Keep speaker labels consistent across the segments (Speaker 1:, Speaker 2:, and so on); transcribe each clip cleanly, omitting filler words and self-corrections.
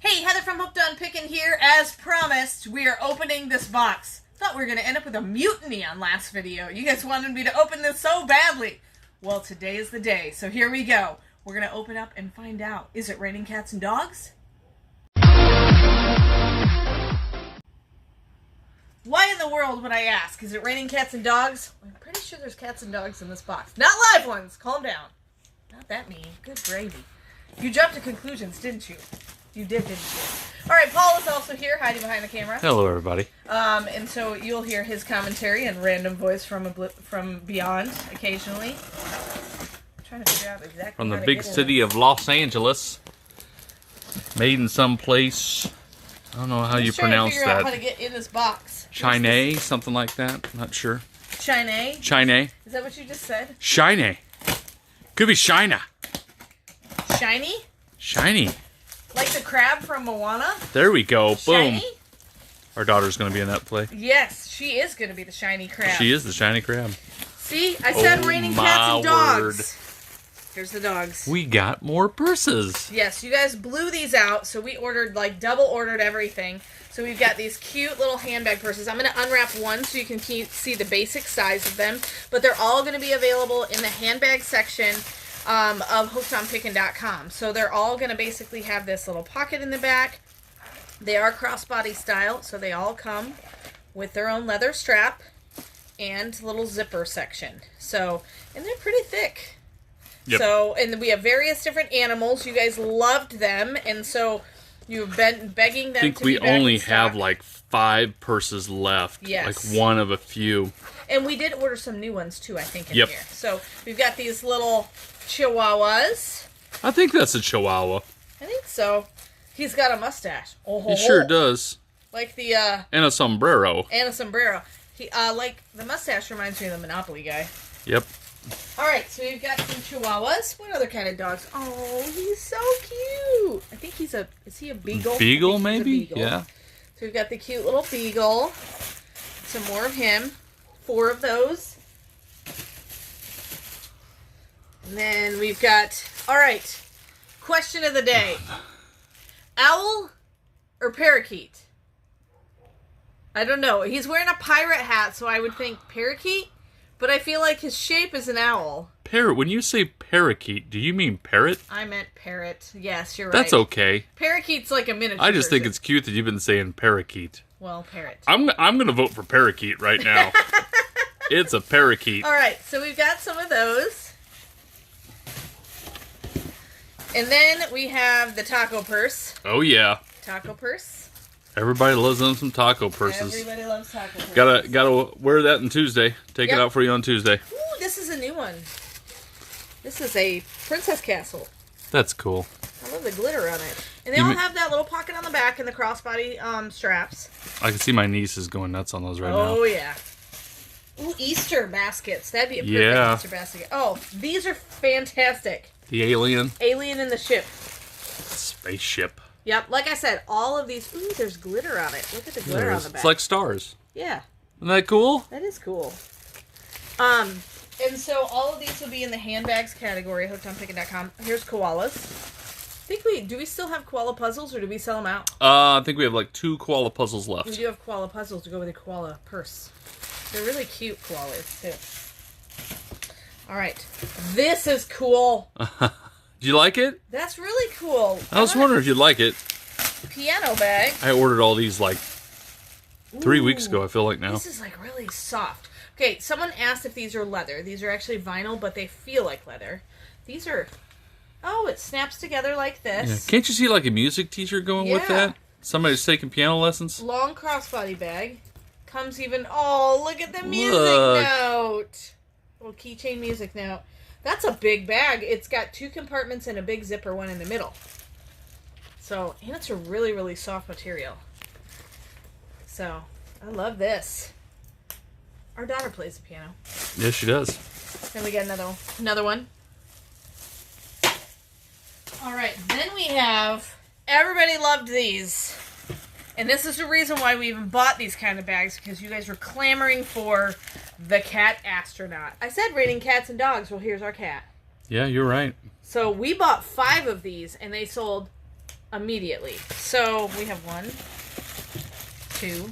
Speaker 1: Hey, Heather from Pickin here. As promised, we are opening this box. Thought we were going to end up with a mutiny on last video. You guys wanted me to open this so badly. Well, today is the day, so here we go. We're going to open up and find out. Is it raining cats and dogs? Why in the world would I ask? Is it raining cats and dogs? I'm pretty sure there's cats and dogs in this box. Not live ones. Calm down. Not that mean. Good gravy. You jumped to conclusions, didn't you? You did, didn't you? All right, Paul is also here, hiding behind the camera.
Speaker 2: Hello, everybody.
Speaker 1: And so you'll hear his commentary and random voice from beyond occasionally. I'm trying to figure out exactly
Speaker 2: From the
Speaker 1: how to
Speaker 2: big
Speaker 1: get
Speaker 2: city of Los Angeles. Made in some place. I don't know how you pronounce
Speaker 1: figure out
Speaker 2: that.
Speaker 1: how to get in this box.
Speaker 2: Chine, something like that. I'm not sure.
Speaker 1: Chine?
Speaker 2: Chine.
Speaker 1: Is that what you just said?
Speaker 2: Shine. Could be Shina.
Speaker 1: Shiny?
Speaker 2: Shiny.
Speaker 1: Like the crab from Moana?
Speaker 2: There we go. Boom.
Speaker 1: Shiny?
Speaker 2: Our daughter's going to be in that play.
Speaker 1: Yes, she is going to be the shiny crab.
Speaker 2: She is the shiny crab.
Speaker 1: See? I said raining cats and dogs.
Speaker 2: Word.
Speaker 1: Here's the dogs.
Speaker 2: We got more purses.
Speaker 1: Yes, you guys blew these out, so we ordered, like, double ordered everything. So we've got these cute little handbag purses. I'm going to unwrap one so you can see the basic size of them. But they're all going to be available in the handbag section of hookedonpickin.com. So they're all going to basically have this little pocket in the back. They are crossbody style, so they all come with their own leather strap and little zipper section. So, and they're pretty thick.
Speaker 2: Yep.
Speaker 1: So, and we have various different animals. You guys loved them, and so you've been begging them to
Speaker 2: I think
Speaker 1: be
Speaker 2: we
Speaker 1: back
Speaker 2: only
Speaker 1: in stock.
Speaker 2: have like 5 purses left.
Speaker 1: Yes.
Speaker 2: Like one of a few.
Speaker 1: And we did order some new ones too, I think, in
Speaker 2: Yep.
Speaker 1: here. So we've got these little chihuahuas.
Speaker 2: I think that's a Chihuahua.
Speaker 1: I think so. He's got a mustache. Oh,
Speaker 2: He sure does.
Speaker 1: Like the
Speaker 2: And a sombrero.
Speaker 1: and a sombrero. He like the mustache reminds me of the Monopoly guy.
Speaker 2: Yep.
Speaker 1: All right, so we've got some chihuahuas. What other kind of dogs? Oh, he's so cute. I think is he a beagle?
Speaker 2: Beagle,
Speaker 1: I think he's a
Speaker 2: maybe?
Speaker 1: beagle.
Speaker 2: Yeah.
Speaker 1: So we've got the cute little beagle. Some more of him. 4 of those. And then we've got, all right, question of the day. Owl or parakeet? I don't know. He's wearing a pirate hat, so I would think parakeet. But I feel like his shape is an owl.
Speaker 2: Parrot. When you say parakeet, do you mean parrot?
Speaker 1: I meant parrot. Yes, you're right.
Speaker 2: That's okay.
Speaker 1: Parakeet's like a miniature
Speaker 2: I just think
Speaker 1: version.
Speaker 2: it's cute that you've been saying parakeet.
Speaker 1: Well, parrot.
Speaker 2: I'm gonna vote for parakeet right now. It's a parakeet.
Speaker 1: All right, so we've got some of those. And then we have the taco purse.
Speaker 2: Oh yeah.
Speaker 1: Taco purse.
Speaker 2: Everybody loves them some taco purses.
Speaker 1: Everybody loves taco purses.
Speaker 2: Gotta wear that on Tuesday. Take it
Speaker 1: Yep.
Speaker 2: out for you on Tuesday.
Speaker 1: Ooh, this is a new one. This is a princess castle.
Speaker 2: That's cool.
Speaker 1: I love the glitter on it. And they
Speaker 2: You
Speaker 1: all
Speaker 2: ma-
Speaker 1: have that little pocket on the back and the crossbody straps.
Speaker 2: I can see my niece is going nuts on those right now.
Speaker 1: Oh, yeah. Ooh, Easter baskets. That'd be a perfect
Speaker 2: Yeah.
Speaker 1: Easter basket. Oh, these are fantastic.
Speaker 2: The alien
Speaker 1: Alien in the ship.
Speaker 2: spaceship.
Speaker 1: Yep, like I said, all of these. Ooh, there's glitter on it. Look at the glitter on the back.
Speaker 2: It's like stars.
Speaker 1: Yeah,
Speaker 2: Isn't that cool?
Speaker 1: that is cool. And so all of these will be in the handbags category, hookedonpickin.com. Here's koalas. Do we still have koala puzzles, or do we sell them out?
Speaker 2: I think we have like 2 koala puzzles
Speaker 1: We
Speaker 2: left.
Speaker 1: do have koala puzzles to go with a koala purse. They're really cute koalas, too. All right. This is cool.
Speaker 2: Do you like it?
Speaker 1: That's really cool.
Speaker 2: I was wondering if you'd like it.
Speaker 1: Piano bag.
Speaker 2: I ordered all these like 3 weeks ago, I feel like now.
Speaker 1: This is like really soft. Okay, someone asked if these are leather. These are actually vinyl, but they feel like leather. These are... Oh, it snaps together like this.
Speaker 2: Yeah. Can't you see like a music teacher going with
Speaker 1: Yeah.
Speaker 2: that? Somebody's taking piano lessons?
Speaker 1: Long crossbody bag. Comes even... Oh, look at the music
Speaker 2: Look.
Speaker 1: note. Little keychain music note. That's a big bag. It's got 2 compartments and a big zipper, one in the middle. So, and it's a really, really soft material. So, I love this. Our daughter plays the piano.
Speaker 2: Yes, she does.
Speaker 1: Then we got another one. All right, then we have, everybody loved these. And this is the reason why we even bought these kind of bags, because you guys were clamoring for the cat astronaut. I said raining cats and dogs. Well, here's our cat.
Speaker 2: Yeah, you're right.
Speaker 1: So we bought 5 of these, and they sold immediately. So we have 1, 2,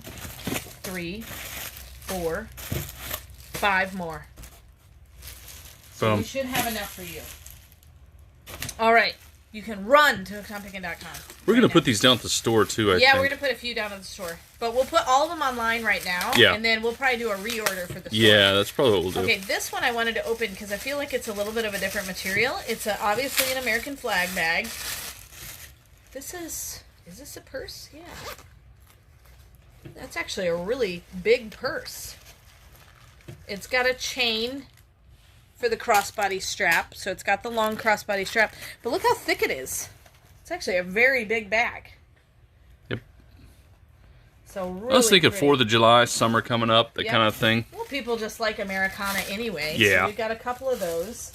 Speaker 1: 3, 4, 5 more. So we should have enough for you. All right. You can run to CompTicket.com.
Speaker 2: We're going to put these down at the store, too, I think.
Speaker 1: Yeah, we're going to put a few down at the store. But we'll put all of them online right now.
Speaker 2: Yeah.
Speaker 1: And then we'll probably do a reorder for the store.
Speaker 2: Yeah, that's probably what we'll do.
Speaker 1: Okay, this one I wanted to open because I feel like it's a little bit of a different material. It's obviously an American flag bag. This is this a purse? Yeah. That's actually a really big purse. It's got a chain for the crossbody strap. So it's got the long crossbody strap. But look how thick it is. It's actually a very big bag.
Speaker 2: Yep.
Speaker 1: So really
Speaker 2: I was thinking
Speaker 1: pretty.
Speaker 2: 4th of July, summer coming up, that kind of thing.
Speaker 1: Well, people just like Americana anyway.
Speaker 2: Yeah.
Speaker 1: So we've got a couple of those.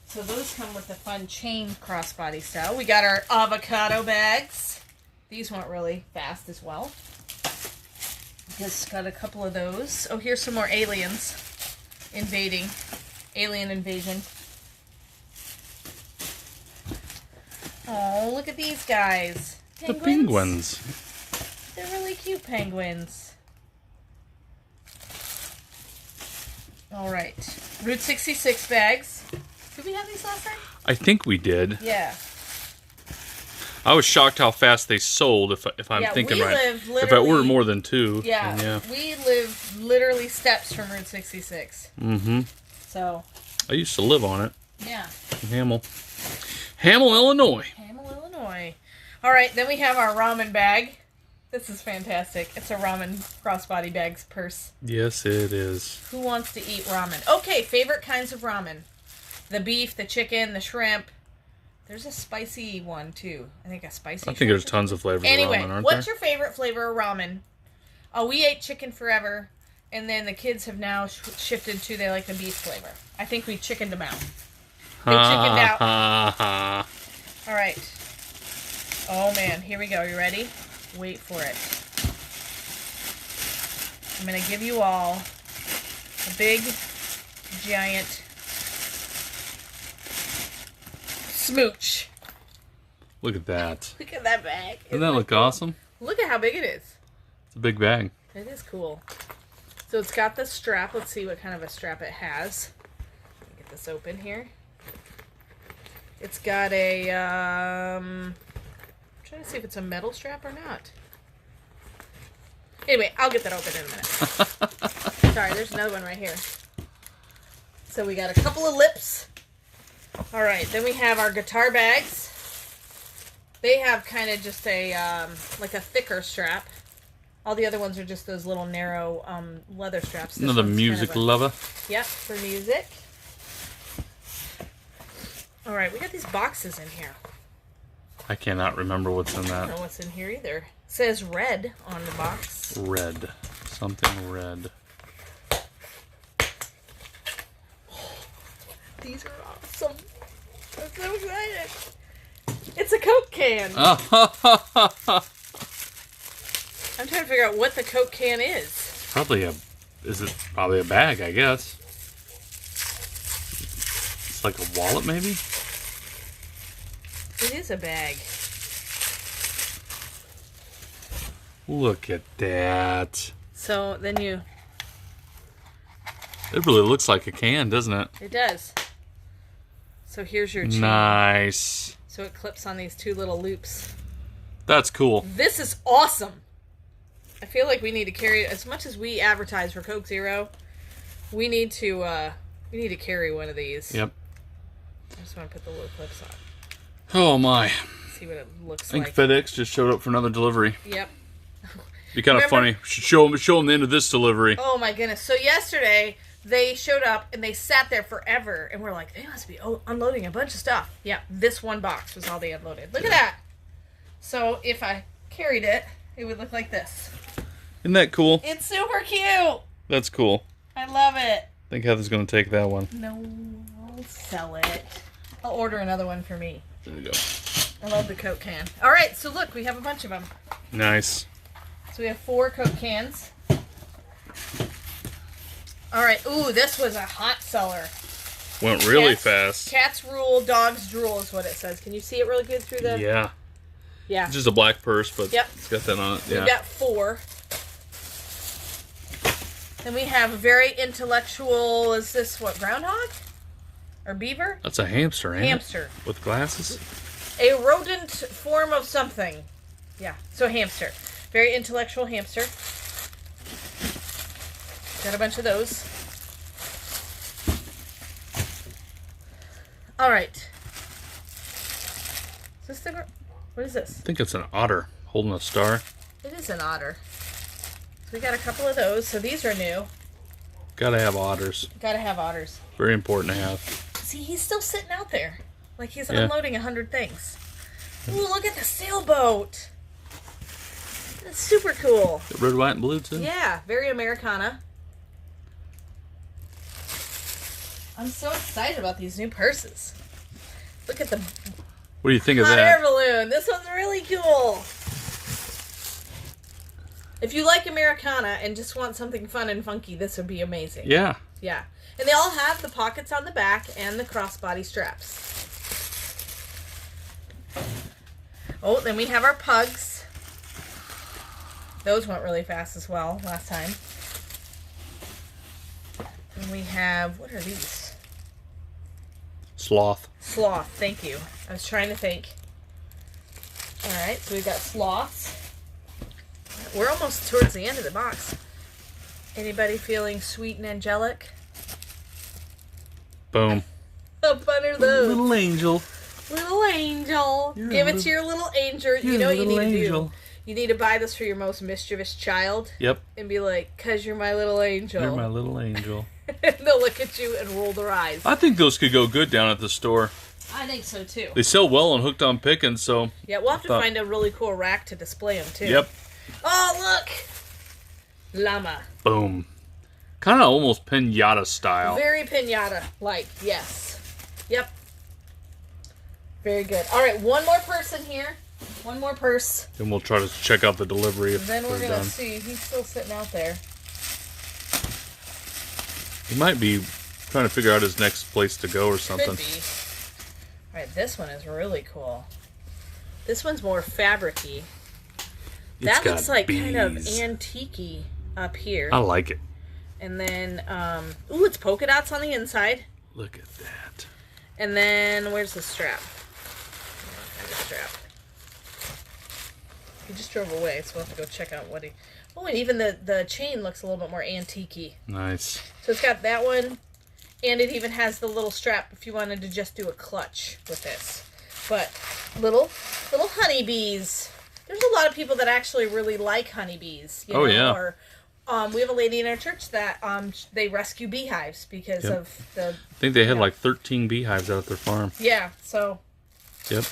Speaker 1: So those come with the fun chain crossbody style. We got our avocado bags. These went really fast as well. Just got a couple of those. Oh, here's some more aliens invading. Alien invasion. Oh, look at these guys.
Speaker 2: The penguins.
Speaker 1: They're really cute penguins. All right. Route 66 bags. Did we have these last time?
Speaker 2: I think we did.
Speaker 1: Yeah.
Speaker 2: I was shocked how fast they sold, if I'm thinking right. If I order more than 2.
Speaker 1: Yeah, we live literally steps from Route 66.
Speaker 2: Mm-hmm.
Speaker 1: So.
Speaker 2: I used to live on it.
Speaker 1: Yeah.
Speaker 2: Hamel, Illinois.
Speaker 1: Hamel, Illinois. All right, then we have our ramen bag. This is fantastic. It's a ramen crossbody bags purse.
Speaker 2: Yes, it is.
Speaker 1: Who wants to eat ramen? Okay, favorite kinds of ramen. The beef, the chicken, the shrimp. There's a spicy one, too. I think a spicy
Speaker 2: I think there's tons of flavors of ramen, aren't
Speaker 1: what's
Speaker 2: there?
Speaker 1: your favorite flavor of ramen? Oh, we ate chicken forever, and then the kids have now shifted to they like the beef flavor. I think we chickened them out. They chickened out. All right. Oh, man. Here we go. You ready? Wait for it. I'm going to give you all a big, giant smooch.
Speaker 2: Look at that.
Speaker 1: Look at that bag.
Speaker 2: Doesn't that look awesome?
Speaker 1: Look at how big it is.
Speaker 2: It's a big bag.
Speaker 1: It is cool. So it's got the strap. Let's see what kind of a strap it has. Let me get this open here. It's got a, I'm trying to see if it's a metal strap or not. Anyway, I'll get that open in a minute. Sorry, there's another one right here. So we got a couple of lips. All right, then we have our guitar bags. They have kind of just a, like a thicker strap. All the other ones are just those little narrow leather straps. This
Speaker 2: Another
Speaker 1: one's
Speaker 2: music
Speaker 1: kind of
Speaker 2: lover.
Speaker 1: Yep, for music. All right, we got these boxes in here.
Speaker 2: I cannot remember what's in
Speaker 1: I don't
Speaker 2: that.
Speaker 1: know what's in here either. It says red on the box.
Speaker 2: Red. Something red.
Speaker 1: These are awesome. I'm so excited. It's a Coke can. I'm trying to figure out what the Coke can is.
Speaker 2: Probably probably a bag, I guess. It's like a wallet, maybe?
Speaker 1: It is a bag.
Speaker 2: Look at that.
Speaker 1: So then you...
Speaker 2: It really looks like a can, doesn't it?
Speaker 1: It does. So here's your chain.
Speaker 2: Nice.
Speaker 1: So it clips on these two little loops.
Speaker 2: That's cool.
Speaker 1: This is awesome. I feel like we need to carry, as much as we advertise for Coke Zero, we need to carry one of these.
Speaker 2: Yep.
Speaker 1: I just want to put the little clips on.
Speaker 2: Oh my.
Speaker 1: See what it looks
Speaker 2: I think
Speaker 1: like.
Speaker 2: FedEx just showed up for another delivery.
Speaker 1: Yep.
Speaker 2: Be kind of funny. Should show them the end of this delivery.
Speaker 1: Oh my goodness. So yesterday, they showed up and they sat there forever. And we're like, they must be unloading a bunch of stuff. Yeah, this one box was all they unloaded. Look at that. So if I carried it, it would look like this.
Speaker 2: Isn't that cool?
Speaker 1: It's super cute.
Speaker 2: That's cool.
Speaker 1: I love it.
Speaker 2: I think Heather's going to take that one.
Speaker 1: No, I'll sell it. I'll order another one for me.
Speaker 2: There you go.
Speaker 1: I love the Coke can. All right, so look, we have a bunch of them.
Speaker 2: Nice.
Speaker 1: So we have 4 Coke cans. All right. Ooh, this was a hot seller.
Speaker 2: Went really fast.
Speaker 1: Cats rule, dogs drool is what it says. Can you see it really good through the...
Speaker 2: Yeah.
Speaker 1: Yeah.
Speaker 2: It's just a black purse, but
Speaker 1: yep.
Speaker 2: It's got that on it. Yeah.
Speaker 1: We've got 4. Then we have a very intellectual, is this what, groundhog? Or beaver?
Speaker 2: That's a hamster, ain't
Speaker 1: Hamster.
Speaker 2: it? With glasses?
Speaker 1: A rodent form of something. Yeah, so hamster. Very intellectual hamster. Got a bunch of those. All right. Is this the... What is this?
Speaker 2: I think it's an otter holding a star.
Speaker 1: It is an otter. So we got a couple of those. So these are new.
Speaker 2: Gotta have otters.
Speaker 1: Gotta have otters.
Speaker 2: Very important to have.
Speaker 1: See, he's still sitting out there. Like he's unloading 100 things. Ooh, look at the sailboat. That's super cool.
Speaker 2: Red, white, and blue, too?
Speaker 1: Yeah, very Americana. I'm so excited about these new purses. Look at the
Speaker 2: what do you think of
Speaker 1: hot
Speaker 2: that?
Speaker 1: air balloon. This one's really cool. If you like Americana and just want something fun and funky, this would be amazing.
Speaker 2: Yeah.
Speaker 1: Yeah. And they all have the pockets on the back and the crossbody straps. Oh, then we have our pugs. Those went really fast as well last time. And we have, what are these?
Speaker 2: Sloth.
Speaker 1: Sloth, thank you. I was trying to think. Alright, so we've got sloths. We're almost towards the end of the box. Anybody feeling sweet and angelic?
Speaker 2: Boom.
Speaker 1: How fun are those?
Speaker 2: Little angel.
Speaker 1: Little angel. Give it to your little angel. You know what you need to do? You need to buy this for your most mischievous child.
Speaker 2: Yep.
Speaker 1: And be like, 'cause you're my little angel.
Speaker 2: You're my little angel.
Speaker 1: And they'll look at you and roll their eyes.
Speaker 2: I think those could go good down at the store.
Speaker 1: I think so too.
Speaker 2: They sell well on Hooked on Pickin, so...
Speaker 1: Yeah, we'll have to find a really cool rack to display them too.
Speaker 2: Yep.
Speaker 1: Oh, look! Llama.
Speaker 2: Boom. Kind of almost pinata style.
Speaker 1: Very pinata-like, yes. Yep. Very good. All right, one more person here. One more purse.
Speaker 2: Then we'll try to check out the delivery if
Speaker 1: then we're
Speaker 2: they're
Speaker 1: going to
Speaker 2: done.
Speaker 1: see. He's still sitting out there.
Speaker 2: He might be trying to figure out his next place to go or something.
Speaker 1: Could be. All right, this one is really cool. This one's more fabric-y. That looks like kind of antique-y up here.
Speaker 2: I like it.
Speaker 1: And then, ooh, it's polka dots on the inside.
Speaker 2: Look at that.
Speaker 1: And then, where's the strap? Find the strap. He just drove away, so we'll have to go check out what he... Oh, and even the chain looks a little bit more antique-y.
Speaker 2: Nice.
Speaker 1: So it's got that one, and it even has the little strap if you wanted to just do a clutch with this. But little honeybees. There's a lot of people that actually really like honeybees. You know?
Speaker 2: Yeah.
Speaker 1: Or we have a lady in our church that they rescue beehives because of the...
Speaker 2: I think they had like 13 beehives out at their farm.
Speaker 1: Yeah, so...
Speaker 2: Yep.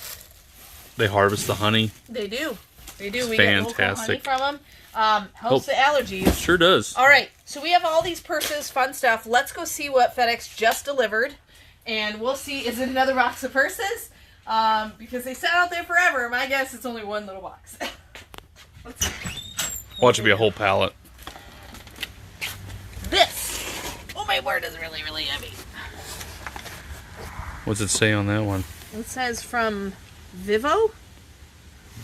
Speaker 2: They harvest the honey.
Speaker 1: They do. They do.
Speaker 2: It's
Speaker 1: we
Speaker 2: fantastic.
Speaker 1: get local honey from them. Helps the allergies.
Speaker 2: Sure does.
Speaker 1: All right, so we have all these purses, fun stuff. Let's go see what FedEx just delivered, and we'll see. Is it another box of purses? Because they sat out there forever. My guess it's only one little box. Let's see.
Speaker 2: Watch it be a whole pallet.
Speaker 1: This. Oh my word, is really, really heavy.
Speaker 2: What's it say on that one?
Speaker 1: It says from Vivo.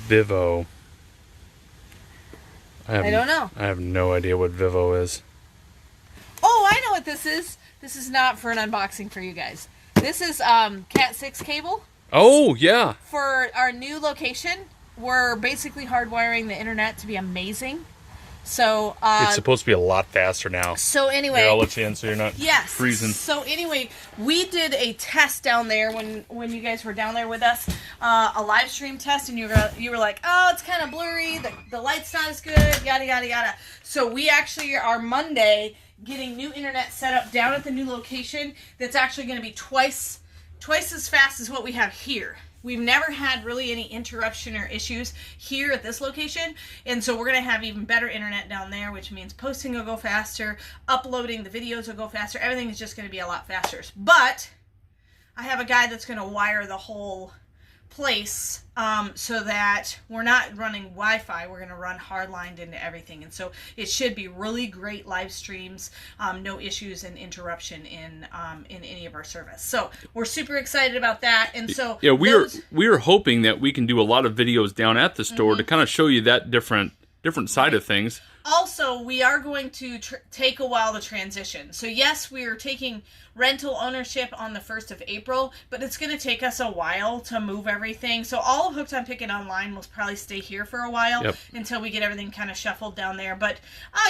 Speaker 2: Vivo.
Speaker 1: I don't know.
Speaker 2: I have no idea what Vivo is.
Speaker 1: Oh, I know what this is. This is not for an unboxing for you guys. This is Cat6 Cable.
Speaker 2: Oh, yeah.
Speaker 1: For our new location, we're basically hardwiring the internet to be amazing. So
Speaker 2: it's supposed to be a lot faster now.
Speaker 1: So anyway,
Speaker 2: here, I'll let you in so you're not freezing.
Speaker 1: So anyway, we did a test down there when you guys were down there with us, a live stream test, and you were like, oh, it's kind of blurry, the light's not as good, yada yada yada. So we actually are Monday getting new internet set up down at the new location. That's actually going to be twice as fast as what we have here. We've never had really any interruption or issues here at this location, and so we're going to have even better internet down there, which means posting will go faster, uploading the videos will go faster, everything is just going to be a lot faster. But I have a guy that's going to wire the whole place so that we're not running Wi-Fi. We're going to run hardlined into everything, and so it should be really great live streams, no issues and interruption in any of our service. So we're super excited about that. And so
Speaker 2: yeah, we are hoping that we can do a lot of videos down at the store to kind of show you that different side of things.
Speaker 1: Also, we are going to take a while to transition. So yes, we are taking rental ownership on the 1st of April, but it's going to take us a while to move everything. So all of Hooked on Pickin Online will probably stay here for a while until we get everything kind of shuffled down there. But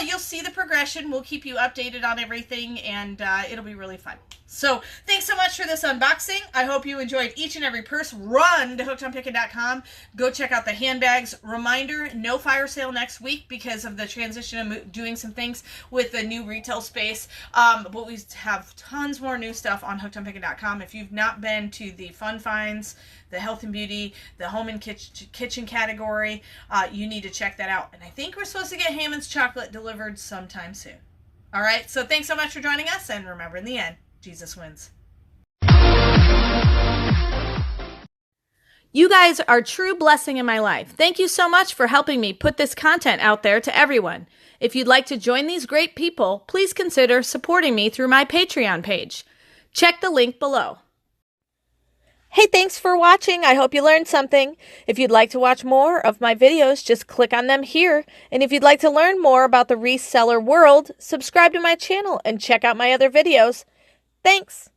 Speaker 1: you'll see the progression. We'll keep you updated on everything, and it'll be really fun. So thanks so much for this unboxing. I hope you enjoyed each and every purse. Run to hookedonpickin.com. Go check out the handbags. Reminder, no fire sale next week because of the transition of doing some things with the new retail space. But we have tons more new stuff on hookedonpickin.com. If you've not been to the fun finds, the health and beauty, the home and kitchen category, you need to check that out. And I think we're supposed to get Hammond's chocolate delivered sometime soon. All right, so thanks so much for joining us, and remember, in the end, Jesus wins.
Speaker 3: You guys are a true blessing in my life. Thank you so much for helping me put this content out there to everyone. If you'd like to join these great people, please consider supporting me through my Patreon page. Check the link below. Hey, thanks for watching. I hope you learned something. If you'd like to watch more of my videos, just click on them here. And if you'd like to learn more about the reseller world, subscribe to my channel and check out my other videos. Thanks.